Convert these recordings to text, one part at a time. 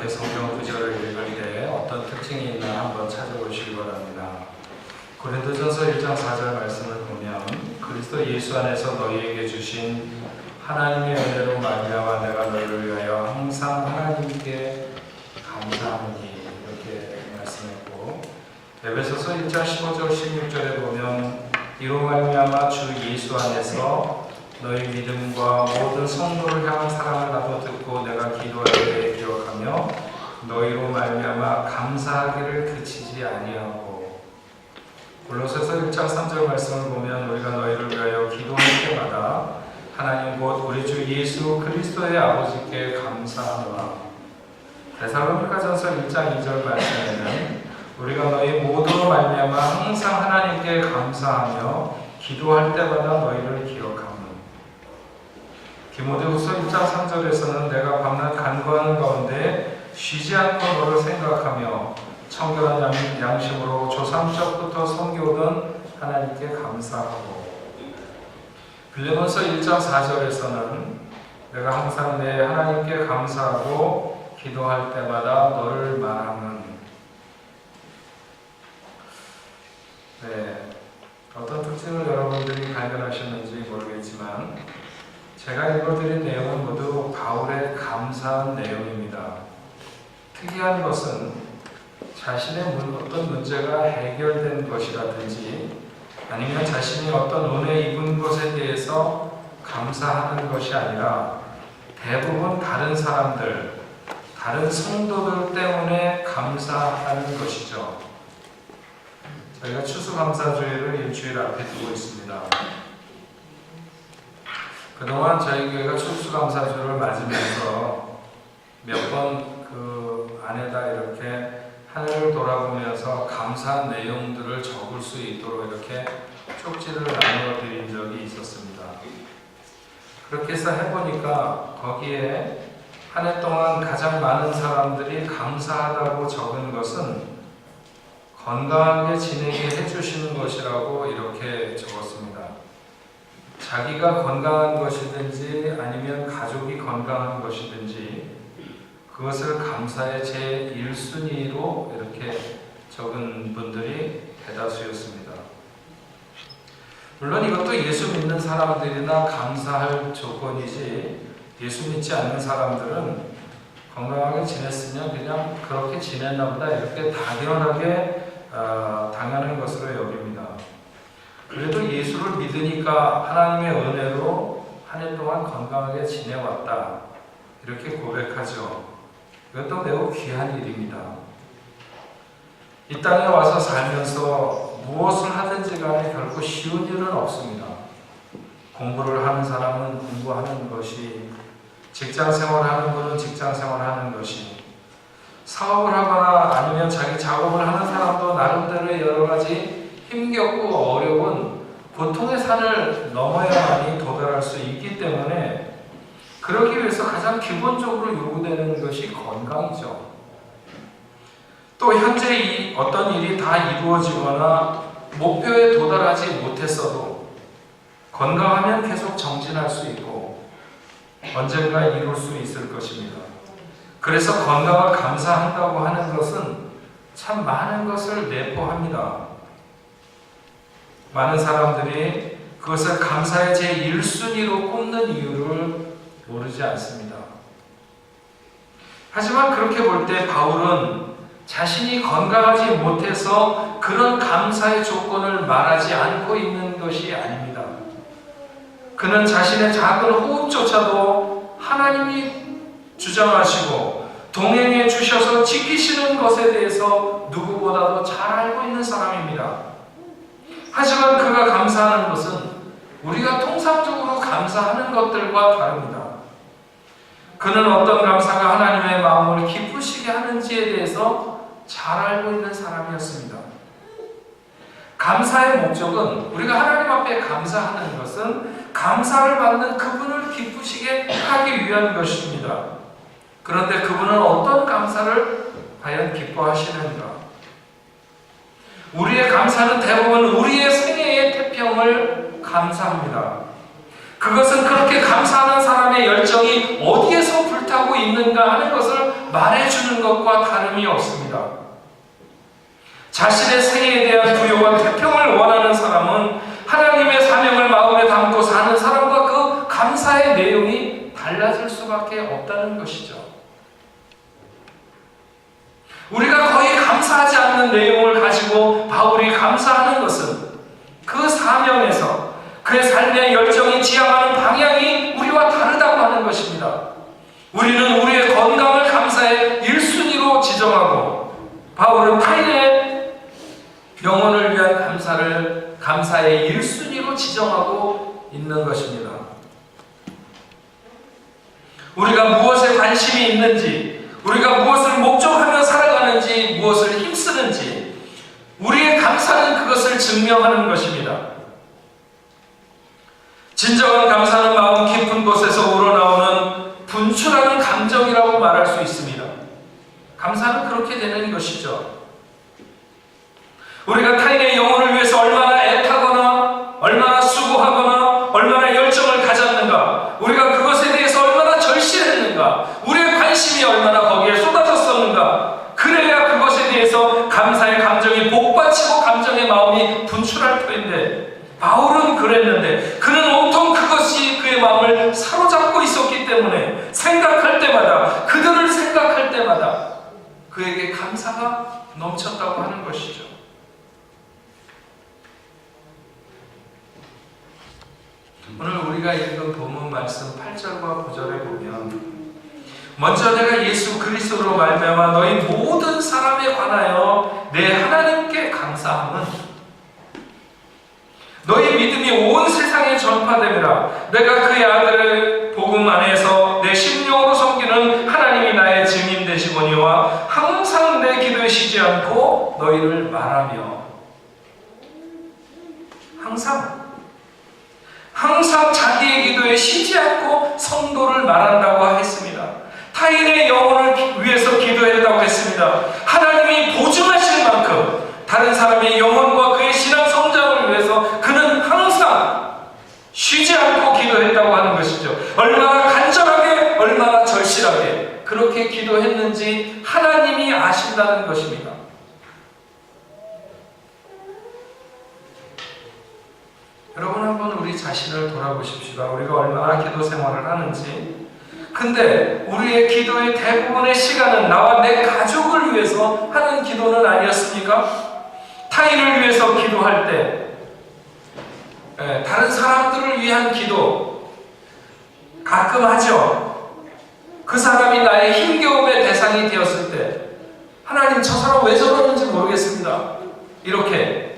이렇게 성경 구절을 읽을 때 어떤 특징이 있나 한번 찾아보시기 바랍니다. 고린도전서 1장 4절 말씀을 보면 그리스도 예수 안에서 너희에게 주신 하나님의 은혜로 말미암아 내가 너희를 위하여 항상 하나님께 감사하노니 이렇게 말씀했고, 에베소서 1장 15절 16절에 보면 이로 말미암아 주 예수 안에서 너희 믿음과 모든 성도를 향한 사랑을 나도 듣고 내가 기도할 때 기억하며 너희로 말미암아 감사하기를 그치지 아니하고, 골로새서 1장 3절 말씀을 보면 우리가 너희를 위하여 기도할 때마다 하나님 곧 우리 주 예수 그리스도의 아버지께 감사하노라. 데살로니가전서 1장 2절 말씀에는 우리가 너희 모두로 말미암아 항상 하나님께 감사하며 기도할 때마다 너희를 기억하며, 디모데후서 1장 3절에서는 내가 밤낮 간구하는 가운데 쉬지 않고 너를 생각하며 청결한 양심으로 조상적부터 섬겨오던 하나님께 감사하고, 빌레몬서 1장 4절에서는 내가 항상 내 하나님께 감사하고 기도할 때마다 너를 말하는. 어떤 특징을 여러분들이 발견하셨는지 모르겠지만 제가 읽어드린 내용은 모두 바울의 감사한 내용입니다. 특이한 것은 자신의 어떤 문제가 해결된 것이라든지 아니면 자신이 어떤 은혜 입은 것에 대해서 감사하는 것이 아니라 대부분 다른 사람들, 다른 성도들 때문에 감사하는 것이죠. 저희가 추수감사주일을 일주일 앞에 두고 있습니다. 그동안 저희 교회가 추수감사주를 맞으면서 몇 번 그 안에다 이렇게 하늘을 돌아보면서 감사한 내용들을 적을 수 있도록 이렇게 쪽지를 나누어 드린 적이 있었습니다. 그렇게 해서 해보니까 거기에 한 해 동안 가장 많은 사람들이 감사하다고 적은 것은 건강하게 지내게 해주시는 것이라고 이렇게 적었습니다. 자기가 건강한 것이든지 아니면 가족이 건강한 것이든지 그것을 감사의 제1순위로 이렇게 적은 분들이 대다수였습니다. 물론 이것도 예수 믿는 사람들이나 감사할 조건이지, 예수 믿지 않는 사람들은 건강하게 지냈으면 그냥 그렇게 지냈나 보다 이렇게 당연하게 당연한 것으로 여깁니다. 그래도 예수를 믿으니까 하나님의 은혜로 한 해 동안 건강하게 지내왔다 이렇게 고백하죠. 이것도 매우 귀한 일입니다. 이 땅에 와서 살면서 무엇을 하든지 간에 결코 쉬운 일은 없습니다. 공부를 하는 사람은 공부하는 것이, 직장생활을 하는 분은 직장생활을 하는 것이, 사업을 하거나 아니면 자기 작업을 하는 사람도 나름대로의 여러 가지 힘겹고 어려운 고통의 산을 넘어야만이 도달할 수 있기 때문에 그러기 위해서 가장 기본적으로 요구되는 것이 건강이죠. 또 현재 어떤 일이 다 이루어지거나 목표에 도달하지 못했어도 건강하면 계속 정진할 수 있고 언젠가 이룰 수 있을 것입니다. 그래서 건강을 감사한다고 하는 것은 참 많은 것을 내포합니다. 많은 사람들이 그것을 감사의 제1순위로 꼽는 이유를 모르지 않습니다. 하지만 그렇게 볼 때 바울은 자신이 건강하지 못해서 그런 감사의 조건을 말하지 않고 있는 것이 아닙니다. 그는 자신의 작은 호흡조차도 하나님이 주장하시고 동행해 주셔서 지키시는 것에 대해서 누구보다도 잘 알고 있는 사람입니다. 하지만 그가 감사하는 것은 우리가 통상적으로 감사하는 것들과 다릅니다. 그는 어떤 감사가 하나님의 마음을 기쁘시게 하는지에 대해서 잘 알고 있는 사람이었습니다. 감사의 목적은, 우리가 하나님 앞에 감사하는 것은 감사를 받는 그분을 기쁘시게 하기 위한 것입니다. 그런데 그분은 어떤 감사를 과연 기뻐하시는가? 우리의 감사는 대부분 우리의 생애의 태평을 감사합니다. 그것은 그렇게 감사하는 사람의 열정이 어디에서 불타고 있는가 하는 것을 말해주는 것과 다름이 없습니다. 자신의 생애에 대한 부여와 태평을 원하는 사람은 하나님의 사명을 마음에 담고 사는 사람과 그 감사의 내용이 달라질 수밖에 없다는 것이죠. 우리가 거의 감사하지 않는 내용을 가지고 바울이 감사하는 것은 그 사명에서 그의 삶의 열정이 지향하는 방향이 우리와 다르다고 하는 것입니다. 우리는 우리의 건강을 감사의 1순위로 지정하고 바울은 타인의 영혼을 위한 감사를 감사의 1순위로 지정하고 있는 것입니다. 우리가 무엇에 관심이 있는지, 우리가 무엇을 목적하며 살아가는지, 무엇을 힘쓰는지 우리의 감사는 그것을 증명하는 것입니다. 진정한 감사는 마음 깊은 곳에서 우러나오는 분출하는 감정이라고 말할 수 있습니다. 감사는 그렇게 되는 것이죠. 우리가 타인의 영혼을 위해서 얼마나 애타거나 얼마나 수고하거나 얼마나 열정을 가졌는가, 우리가 그것에 대해서 얼마나 절실했는가, 우리의 관심이 얼마나 거기에 쏟아졌었는가, 그래야 그것에 대해서 감사의 감정이 복받치고 감정의 마음이 분출할 터인데, 바울은 그랬는데 그는 온통 그것이 그의 마음을 사로잡고 있었기 때문에 생각할 때마다, 그들을 생각할 때마다 그에게 감사가 넘쳤다고 하는 것이죠. 오늘 우리가 읽은 본문 말씀 8절과 9절에 보면, 먼저 내가 예수 그리스도로 말미암아 너희 모든 사람에 관하여 내 하나님께 감사함은 너희 믿음이 온 세상에 전파됨이라. 내가 그의 아들의 복음 안에서 내 심령으로 섬기는 하나님이 나의 증인 되시거니와 항상 내 기도에 쉬지 않고 너희를 말하며. 항상 자기의 기도에 쉬지 않고 성도를 말한다고 했습니다. 타인의 영혼을 위해서 기도했다고 했습니다. 하나님이 보증하실 만큼 다른 사람의 영혼과 그의 신앙 성장을 위해서 그는 항상 쉬지 않고 기도했다고 하는 것이죠. 얼마나 간절하게, 얼마나 절실하게 그렇게 기도했는지 하나님이 아신다는 것입니다. 여러분, 한번 우리 자신을 돌아보십시다. 우리가 얼마나 기도 생활을 하는지. 근데 우리의 기도의 대부분의 시간은 나와 내 가족을 위해서 하는 기도는 아니었습니까? 타인을 위해서 기도할 때, 다른 사람들을 위한 기도 가끔 하죠. 그 사람이 나의 힘겨움의 대상이 되었을 때, 하나님, 저 사람 왜 저러는지 모르겠습니다. 이렇게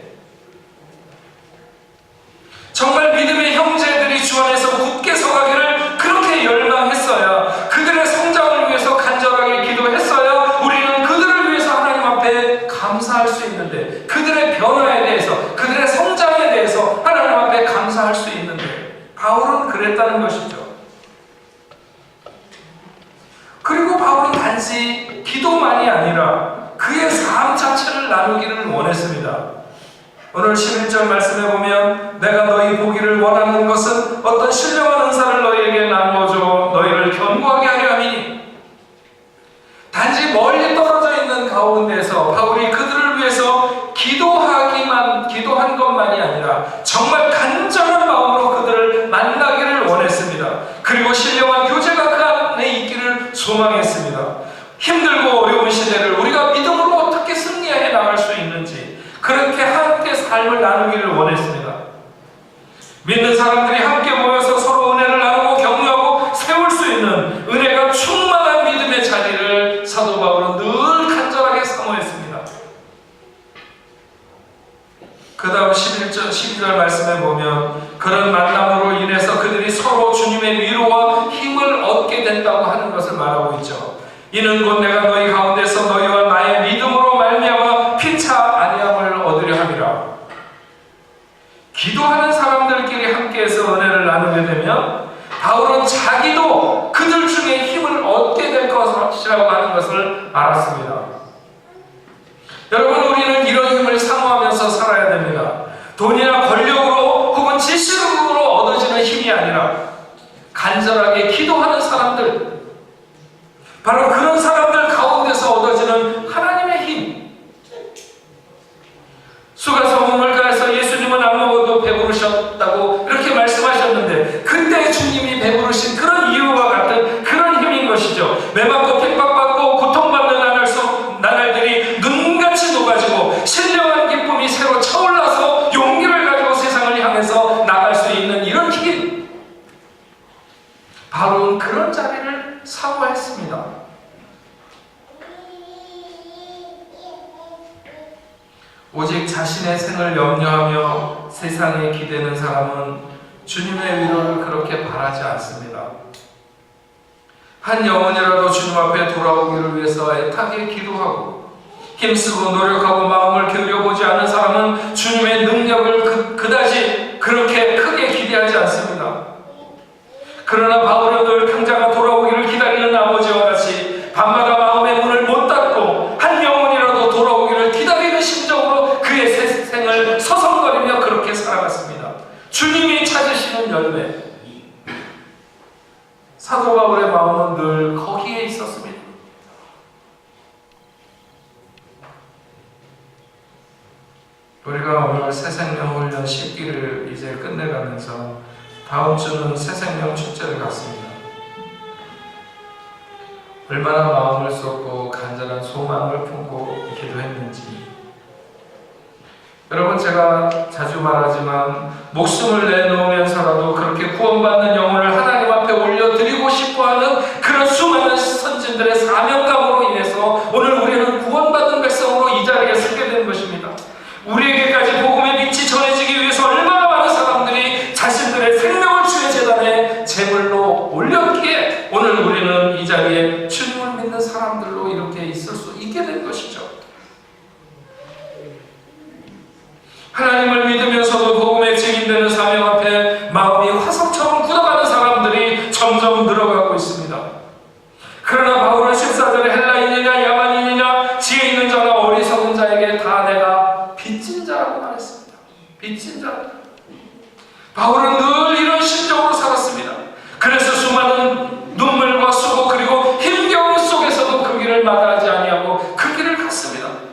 정말 믿음의 형제들이 주 안에서 굳게 서가기를 그렇게 열망했어야, 그들의 성장을 위해서 간절하게 기도했어야 우리는 그들을 위해서 하나님 앞에 감사할 수 있는데, 그들의 변화에 대해서, 그들의 성장에 대해서 하나님 앞에 감사할 수 있는데, 바울은 그랬다는 것이죠. 그리고 바울은 단지 기도만이 아니라 그의 삶 자체를 나누기를 원했습니다. 오늘 11절 말씀에 보면, 내가 너희 보기를 원하는 것은 어떤 신령한 은사를 너희에게 나누어줘 너희를 견고하게 하려 함이니. 단지 멀리 떨어져 있는 가운데서 바울이 그들을 위해서 기도한 것만이 아니라 정말 간절한 마음으로 그들을 만나기를 원했습니다. 그리고 신령한 교제가 그 안에 있기를 소망했습니다. 힘들고 어려운 시대를 우리가 믿음으로 어떻게 승리해 나갈 수 있는지, 그렇게 함께 삶을 나누기를 원했습니다. 믿는 사람들이 함께 모여서 서로 은혜를 나누고 격려하고 세울 수 있는 은혜가 충만한 믿음의 자리를 사도 바울은 늘 간절하게 사모했습니다. 그 다음 12절 말씀에 보면, 그런 만남으로 인해서 그들이 서로 주님의 위로와 힘을 얻게 된다고 하는 것을 말하고 있죠. 이는 곧 내가 너희 가운데서 너희와 나의 믿음으로 말미암아 피차 안위함을 얻으려 함이라. 기도하는 사람들끼리 함께해서 은혜를 나누게 되면 바울은 자기도 그들 중에 힘을 얻게 될 것이라고 하는 것을 알았습니다. 여러분, 우리는 이런 힘을 사모하면서 살아야 됩니다. 돈이나 권력으로 혹은 지식으로 얻어지는 힘이 아니라 간절하게 기도하는 사람들, 바로 그런 사람들 앞에서 얻어지는 하나님의 힘. 수가성 우물가에서 예수님은 안 먹어도 배부르셨다고 이렇게 말씀하셨는데, 그때 주님이 배부르신 그런 이유와 같은 그런 힘인 것이죠. 매맞고 핍박받고 고통받는 나날들이 눈같이 녹아지고 신령한 기쁨이 새로 차올라서 용기를 가지고 세상을 향해서 나갈 수 있는 이런 힘, 바로 그런 자리를 사모했습니다. 오직 자신의 생을 염려하며 세상에 기대는 사람은 주님의 위로를 그렇게 바라지 않습니다. 한 영혼이라도 주님 앞에 돌아오기를 위해서 애타게 기도하고 힘쓰고 노력하고 마음을 기울여보지 않은 사람은 주님의 능력을 그다지 그렇게 크게 기대하지 않습니다. 그러나 바울은 늘 강자가 돌아오기를 기다리는 아버지와 같이 밤마다 마음의 문을 못 닫고 한 영혼이라도 돌아오기를 기다리는 심정으로 그의 생을 서성거리며 그렇게 살아갔습니다. 주님이 찾으시는 열매, 사도 바울의 마음은 늘 거기에 있었습니다. 우리가 오늘 새생명 훈련 10기를 이제 끝내가면서 다음 주는 새생명 축제를 갖습니다. 얼마나 마음을 쏟고 간절한 소망을 품고 기도했는지. 여러분, 제가 자주 말하지만 목숨을 내놓으면서라도 그렇게 구원받는 영혼을 하나님 앞에 올려드리고 싶어하는 그런 수많은 선진들의 사명감으로 인해서 오늘 우리는 구원받은 백성으로 이 자리에 서게 된 것입니다. 우리에게까지 복음의 빛이 전해지기 위해서 얼마나 많은 사람들이 자신들의 생명을 주의 제단에 제물로 올렸기에 오늘 우리는 이 자리에 주님을 믿는 사람들로 이렇게 있을 수 있게 된 것이죠. 하나님을 믿으면서도 복음의 증인되는 사명 앞에 마음이 화석처럼 굳어가는 사람들이 점점 늘어가고 있습니다. 그러나 바울은 14절에 헬라인이냐 야만인이냐 지혜 있는 자나 어리석은 자에게 다 내가 빚진 자라고 말했습니다. 빚진 자. 바울은 늘 이런 심정으로 살았습니다. 그래서 수많은 눈물과 수고 그리고 힘겨움 속에서도 그 길을 마다하지 아니하고 그 길을 갔습니다.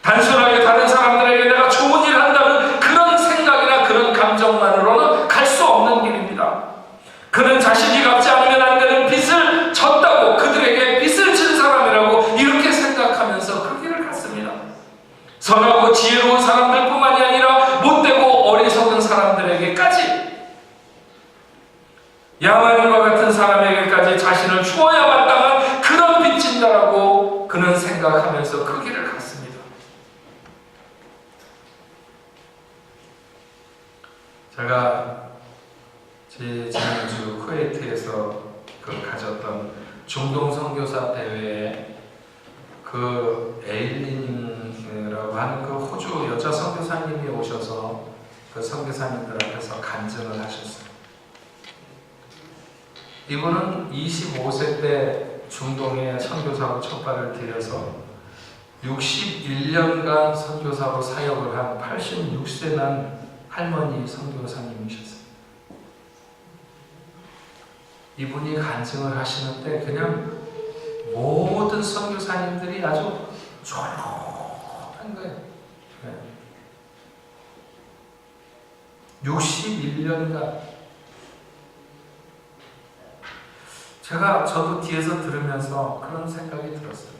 단순하게 다른 사람들에게 내가 좋은 일을 한다는 그런 생각이나 그런 감정만으로는 갈 수 없는 길입니다. 그는 자신이 갚지 않으면 안 되는 빚을 졌다고, 그들에게 빚을 진 사람이라고 이렇게 생각하면서 그 길을 갔습니다. 선하고 지혜로운 사람들뿐만이 아니라 못되고 어리석은 사람들에게까지, 야만인과 같은 사람에게까지 자신을 주어야 마땅한 그런 빚진 자라고 그는 생각하면서 그 길을 갔습니다. 제가 지난주 쿠웨이트에서 가졌던 중동 선교사 대회에 그 에일린이라고 하는 그 호주 여자 선교사님이 오셔서 그 선교사님들 앞에서 간증을 하셨어요. 이분은 25세 때 중동에 선교사로 첫 발을 들여서 61년간 선교사로 사역을 한 86세 난 할머니 선교사님이셨어요. 이분이 간증을 하시는데 그냥 모든 선교사님들이 아주 조용한 거예요. 61년간. 저도 뒤에서 들으면서 그런 생각이 들었어요.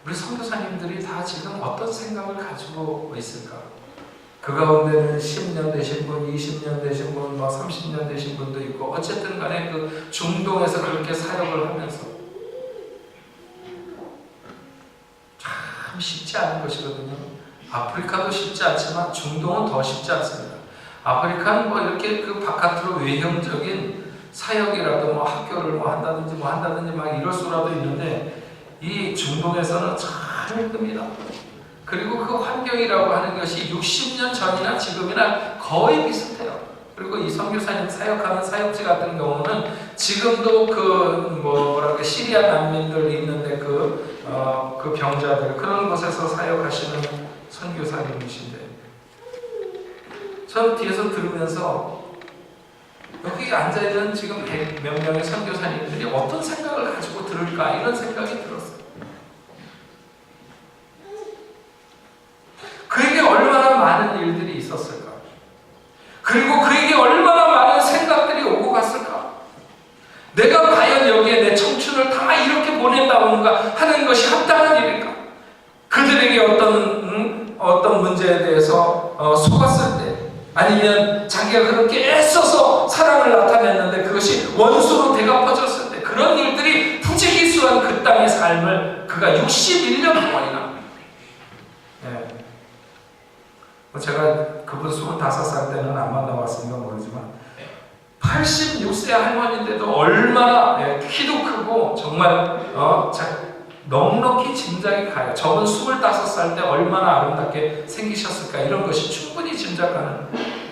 우리 선교사님들이 다 지금 어떤 생각을 가지고 있을까? 그 가운데는 10년 되신 분, 20년 되신 분, 30년 되신 분도 있고, 어쨌든 간에 그 중동에서 그렇게 사역을 하면서 참 쉽지 않은 것이거든요. 아프리카도 쉽지 않지만 중동은 더 쉽지 않습니다. 아프리카는 이렇게 그 바깥으로 외형적인 사역이라도 학교를 한다든지 막 이럴 수라도 있는데, 이 중동에서는 참 힘듭니다. 그리고 그 환경이라고 하는 것이 60년 전이나 지금이나 거의 비슷해요. 그리고 이 선교사님 사역하는 사역지 같은 경우는 지금도 시리아 난민들 있는데 그 병자들 그런 곳에서 사역하시는 선교사님이신데, 전 뒤에서 들으면서 여기 앉아있는 지금 100몇 명의 선교사님들이 어떤 생각을 가지고 들을까 이런 생각이 들었어요. 내가 과연 여기에 내 청춘을 다 이렇게 보낸다는가 하는 것이 합당한 일일까? 그들에게 어떤 문제에 대해서 속았을 때, 아니면 자기가 그렇게 애써서 사랑을 나타냈는데 그것이 원수로 대갚아졌을 때, 그런 일들이 부지기수한 그 땅의 삶을 그가 61년 동안이나, 제가 그분 25살 때는 안 만나봤으니까 모르지만 86세 할머니인데도 얼마나 키도 크고 정말 넉넉히 짐작이 가요. 저분 25살 때 얼마나 아름답게 생기셨을까, 이런 것이 충분히 짐작가는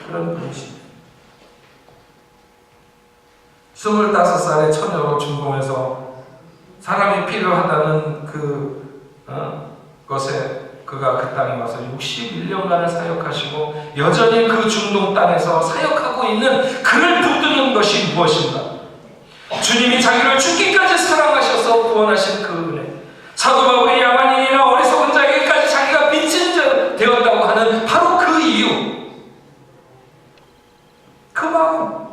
그런 분이십니다. 25살의 처녀로 중동에서 사람이 필요하다는 것에 그가 그 땅에 와서 61년간을 사역하시고 여전히 그 중동 땅에서 사역하고 있는 그를 붙드는 것이 무엇인가? 주님이 자기를 죽기까지 사랑하셔서 구원하신 그 은혜, 사도 바울이 야만인이나 어리석은 자에게까지 자기가 빚진 자 되었다고 하는 바로 그 이유, 그 마음,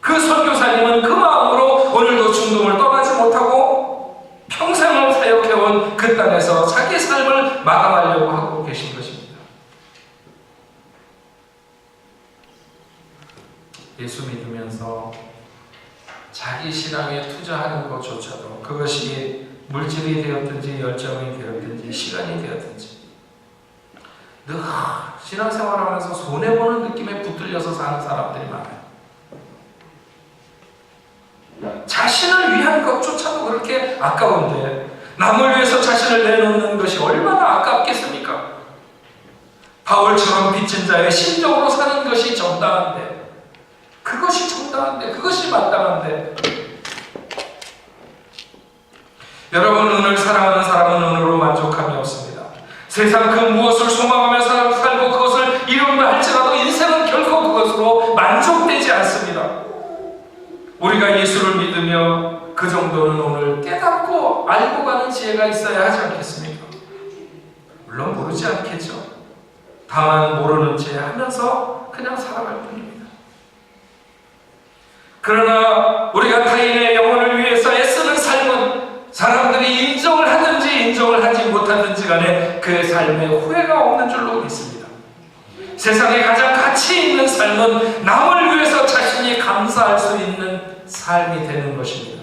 그 선교사님은 그 마음으로 오늘도 중동을 떠나지 못하고 평생을 사역해온 그 땅에서 자기 삶을 마감하려고 하고 계신 것입니다. 예수 믿으면서 자기 신앙에 투자하는 것조차도, 그것이 물질이 되었든지 열정이 되었든지 시간이 되었든지, 늘 신앙생활하면서 손해보는 느낌에 붙들려서 사는 사람들이 많아요. 자신을 위한 것조차도 그렇게 아까운데 남을 위해서 자신을 내놓는 것이 얼마나 아깝겠습니까? 바울처럼 빚진 자의 심정으로 사는 것이 정당한데, 그것이 정당한데, 그것이 마땅한데, 여러분, 은을 사랑하는 사람은 은으로 만족함이 없습니다. 세상 그 무엇을 소망하며 살고 그것을 이룬다 할지라도 인생은 결코 그것으로 만족되지 않습니다. 우리가 예수를 믿으며 그 정도는 오늘 깨닫고 알고 가는 지혜가 있어야 하지 않겠습니까? 물론 모르지 않겠죠. 다만 모르는 채 하면서 그냥 살아갈 뿐입니다. 그러나 우리가 타인의 영혼을 위해서 애쓰는 삶은 사람들이 인정을 하든지 인정을 하지 못하든지 간에 그 삶에 후회가 없는 줄로 믿습니다. 세상에 가장 가치 있는 삶은 남을 위해서 자신이 감사할 수 있는 삶이 되는 것입니다.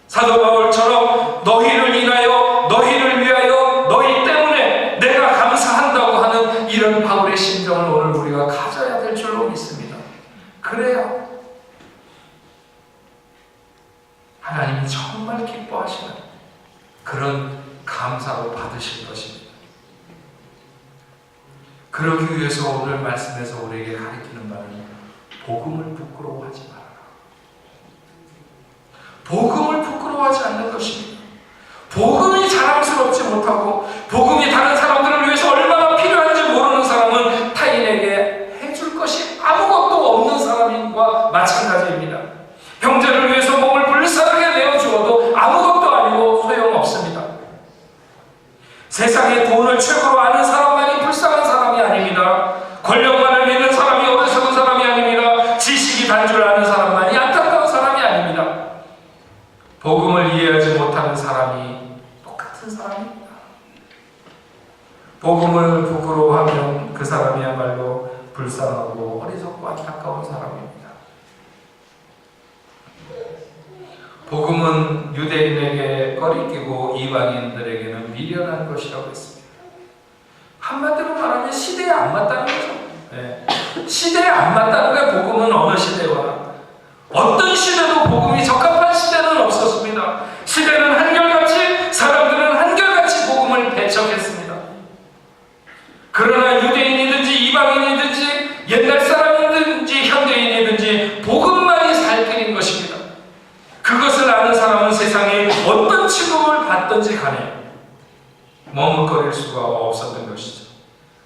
사도 바울처럼 너희를 인하여, 너희를 위하여, 너희 때문에 내가 감사한다고 하는 이런 바울의 심정을 오늘 우리가 가져야 될 줄로 믿습니다. 그래야 하나님이 정말 기뻐하시는 그런 감사로 받으실 것입니다. 그러기 위해서 오늘 말씀에서 우리에게 가르치는 바는 복음을 부끄러워하지 마라. 복음을 부끄러워하지 않는 것입니다. 복음이 자랑스럽지 못하고 복음이 다른 사람들을 위해서 얼마나 필요한지 모르는 사람은 타인에게 해줄 것이 아무것도 없는 사람과 마찬가지입니다. 형제를 위해서 몸을 불쌍하게 내어주어도 아무것도 아니고 소용없습니다. 세상에 돈을 최고로 아는 사람만이 불쌍한 사람이 아닙니다. 권력만을 믿는 사람이 어리석은 사람이 아닙니다. 지식이 단줄 아는 사람만이 안타까운 사람이 아닙니다. 복음을 이해하지 못하는 사람이 똑같은 사람입니다. 복음을 부끄러워하면 그 사람이야말로 불쌍하고 어리석고 안타까운 사람입니다. 복음은 유대인에게 꺼리끼고 이방인들에게는 미련한 것이라고 했습니다. 한마디로 말하면 시대에 안 맞다는 거죠. 시대에 안 맞다는 거예요. 복음은 어느 시대와 어떤 시대도 복음이 적합한 시대는 없었습니다. 시대는 한결같이, 사람들은 한결같이 복음을 배척했습니다. 그러나 유대인이든지 이방인이든지 옛날 사람이든지 현대인이든지 복음만이 살 길인 것입니다. 그것을 아는 사람은 세상에 어떤 취급을 받든지 간에 머뭇거릴 수가 없었던 것이죠.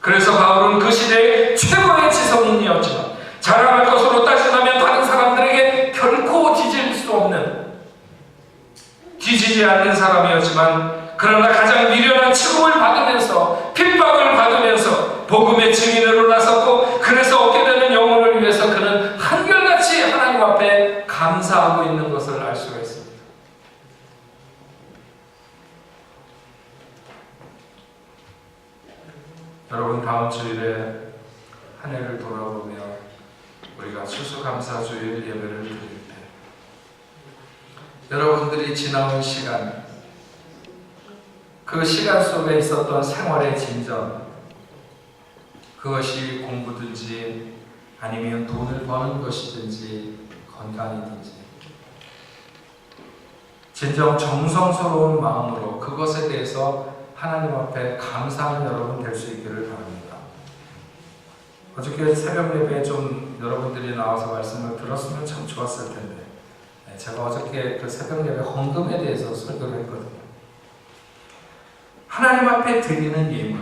그래서 바울은 그 시대의 최고의 지성인이었지만 자랑할 것으로 따지자면 다른 사람들에게 결코 뒤질 수 없는, 뒤지지 않는 사람이었지만 그러나 가장 미련한 취급을 받으면서 핍박을 받으면서 복음의 증인으로 나섰고, 그래서 얻게 되는 영혼을 위해서 그는 한결같이 하나님 앞에 감사하고 있는 것을 알 수가 있습니다. 여러분, 다음 주일에 한 해를 돌아보며 우리가 추수감사주일 예배를 드릴 때 여러분들이 지나온 시간, 그 시간 속에 있었던 생활의 진전, 그것이 공부든지 아니면 돈을 버는 것이든지 건강이든지 진정 정성스러운 마음으로 그것에 대해서 하나님 앞에 감사하는 여러분 될 수 있기를 바랍니다. 어저께 새벽 예배에 좀 여러분들이 나와서 말씀을 들었으면 참 좋았을 텐데, 제가 어저께 그 새벽 예배 헌금에 대해서 설교를 했거든요. 하나님 앞에 드리는 예물,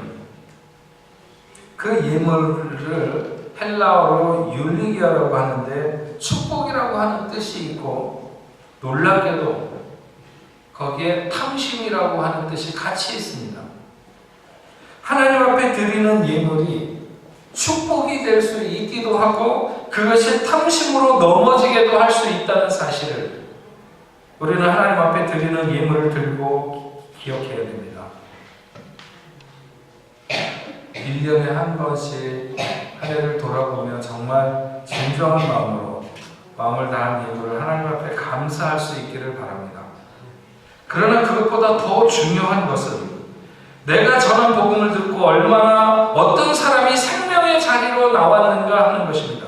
그 예물을 헬라어로 율리기아라고 하는데 축복이라고 하는 뜻이 있고, 놀랍게도 거기에 탐심이라고 하는 뜻이 같이 있습니다. 하나님 앞에 드리는 예물이 축복이 될 수 있기도 하고 그것이 탐심으로 넘어지게도 할 수 있다는 사실을 우리는 하나님 앞에 드리는 예물을 들고 기억해야 됩니다. 1년에 한 번씩 한 해를 돌아보며 정말 진정한 마음으로 마음을 다한 예물을 하나님 앞에 감사할 수 있기를 바랍니다. 그러나 그것보다 더 중요한 것은 내가 전한 복음을 듣고 얼마나 어떤 사람이 생명의 자리로 나왔는가 하는 것입니다.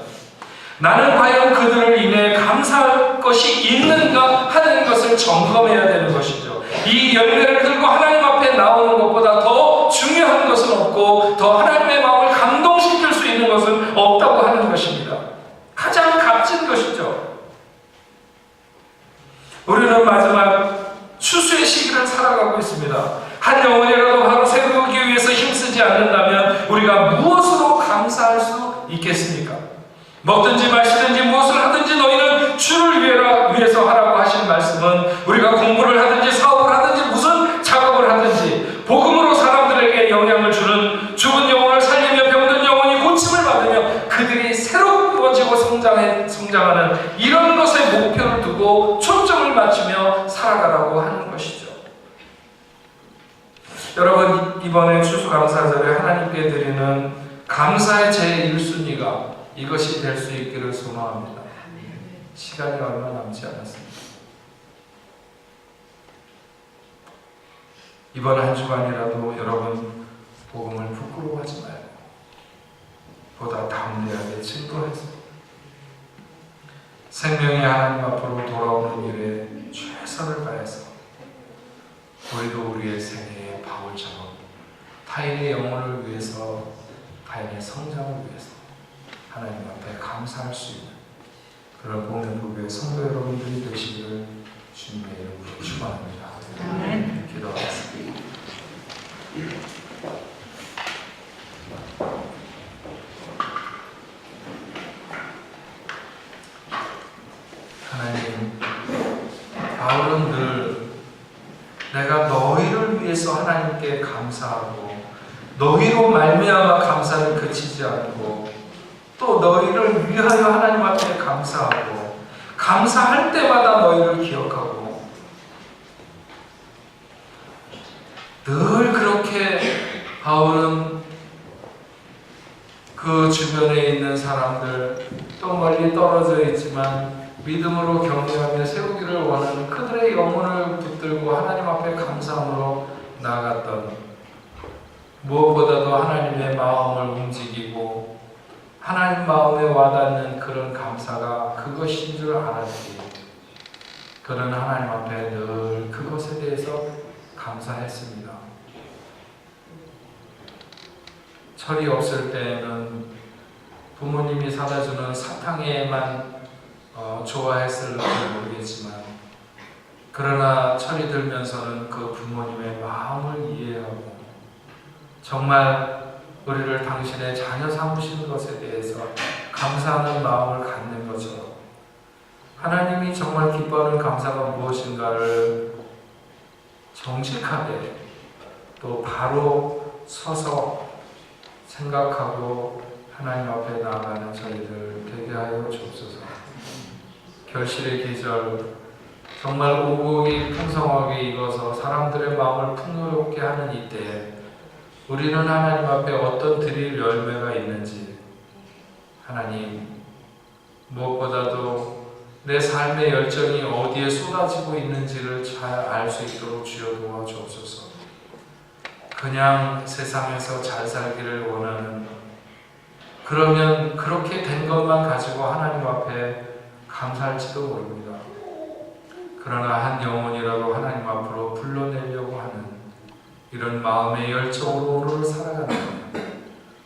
나는 과연 그들을 인해 감사할 것이 있는가 하는 것을 점검해야 되는 것이죠. 이 열매를 들고 하나님 앞에 나오는 것보다 더 중요한 것은 없고 더 하나님의 마음을 감동시킬 수 있는 것은 없다고 하는 것입니다. 가장 값진 것이죠. 우리는 마지막 추수의 시기를 살아가고 있습니다. 한 영혼이라도 바로 세우기 위해서 힘쓰지 않는다면 우리가 무엇으로 감사할 수 있겠습니까? 먹든지 마시든지 무엇을 하든지 너희는 주를 위해서 하라고 하신 말씀은 우리가 공부를 하든지 사업을 하든지 무슨 작업을 하든지 복음으로 사람들에게 영향을 주는 죽은 영혼을 살리며 병든 영혼이 고침을 받으며 그들이 새로워지고 성장하는 이런 것에 목표를 두고 초점을 맞추며 살아가라고 하는 것이죠. 여러분, 이번에 추수감사절에 하나님께 드리는 감사의 제1순위가 이것이 될 수 있기를 소망합니다. 시간이 얼마 남지 않았습니다. 이번 한 주간이라도 여러분 복음을 부끄러워하지 말고 보다 담대하게 증거해서 생명의 하나님 앞으로 돌아오는 일에 최선을 다해서 우리도 우리의 생애의 바울처럼 타인의 영혼을 위해서, 타인의 성장을 위해서 하나님 앞에 감사할 수 있는 그런 공동교회 성도 여러분들이 되시기를 주님의 이름으로 축원합니다. 아멘. 기도하겠습니다. 하나님, 바울은 늘 내가 너희를 위해서 하나님께 감사하고 너희로 말미암아 감사를 그치지 않고 또 너희를 위하여 하나님 앞에 감사하고 감사할 때마다 너희를 기억하고 늘 그렇게 바울은 그 주변에 있는 사람들 또 멀리 떨어져 있지만 믿음으로 격려하며 세우기를 원하는 그들의 영혼을 붙들고 하나님 앞에 감사함으로 나아갔던, 무엇보다도 하나님의 마음을 움직이고 하나님 마음에 와닿는 그런 감사가 그것인 줄 알았기에 그는 하나님 앞에 늘 그것에 대해서 감사했습니다. 철이 없을 때에는 부모님이 사다 주는 사탕에만 좋아했을지 모르겠지만 그러나 철이 들면서는 그 부모님의 마음을 이해하고 정말 우리를 당신의 자녀 삼으신 것에 대해서 감사하는 마음을 갖는 것처럼 하나님이 정말 기뻐하는 감사가 무엇인가를 정직하게 또 바로 서서 생각하고 하나님 앞에 나아가는 저희들 되게 하여 주옵소서. 결실의 계절, 정말 오곡이 풍성하게 익어서 사람들의 마음을 풍요롭게 하는 이때에 우리는 하나님 앞에 어떤 드릴 열매가 있는지, 하나님, 무엇보다도 내 삶의 열정이 어디에 쏟아지고 있는지를 잘 알 수 있도록 주여 도와주옵소서. 그냥 세상에서 잘 살기를 원하는, 그러면 그렇게 된 것만 가지고 하나님 앞에 감사할지도 모릅니다. 그러나 한 영혼이라도 하나님 앞으로 불러내려고 하는 이런 마음의 열정으로 오늘 살아가는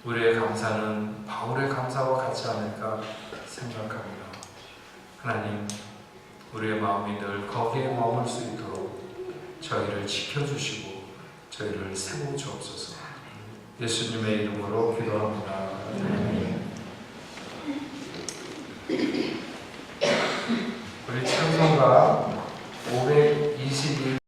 우리의 감사는 바울의 감사와 같지 않을까 생각합니다. 하나님, 우리의 마음이 늘 거기에 머물 수 있도록 저희를 지켜주시고 저희를 세워주옵소서. 예수님의 이름으로 기도합니다.